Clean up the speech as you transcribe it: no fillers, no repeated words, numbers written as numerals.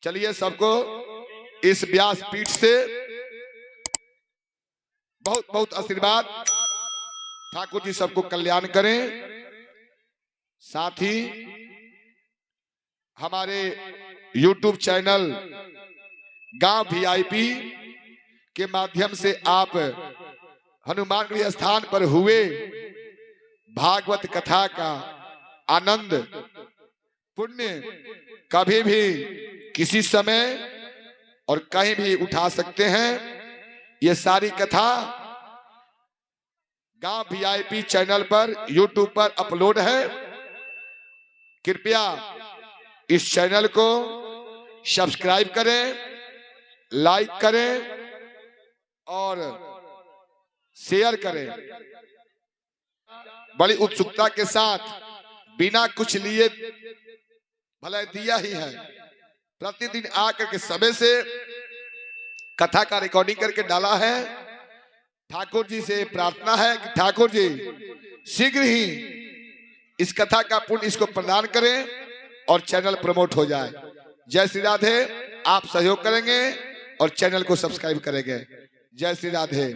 चलिए सबको इस व्यास पीठ से बहुत बहुत आशीर्वाद। ठाकुर जी सबको कल्याण करें। साथ ही हमारे YouTube चैनल गांव VIP के माध्यम से आप हनुमानगढ़ी स्थान पर हुए भागवत कथा का आनंद पुण्य कभी भी किसी समय और कहीं भी उठा सकते हैं। ये सारी कथा गांव VIP चैनल पर YouTube पर अपलोड है। कृपया इस चैनल को सब्सक्राइब करें, लाइक करें और शेयर करें। बड़ी उत्सुकता के साथ बिना कुछ लिए भले दिया ही है। प्रतिदिन आकर के समय से कथा का रिकॉर्डिंग करके डाला है। ठाकुर जी से प्रार्थना है कि ठाकुर जी शीघ्र ही इस कथा का पुण्य इसको प्रदान करें और चैनल प्रमोट हो जाए। जय श्री राधे। आप सहयोग करेंगे और चैनल को सब्सक्राइब करेंगे। जय श्री राधे।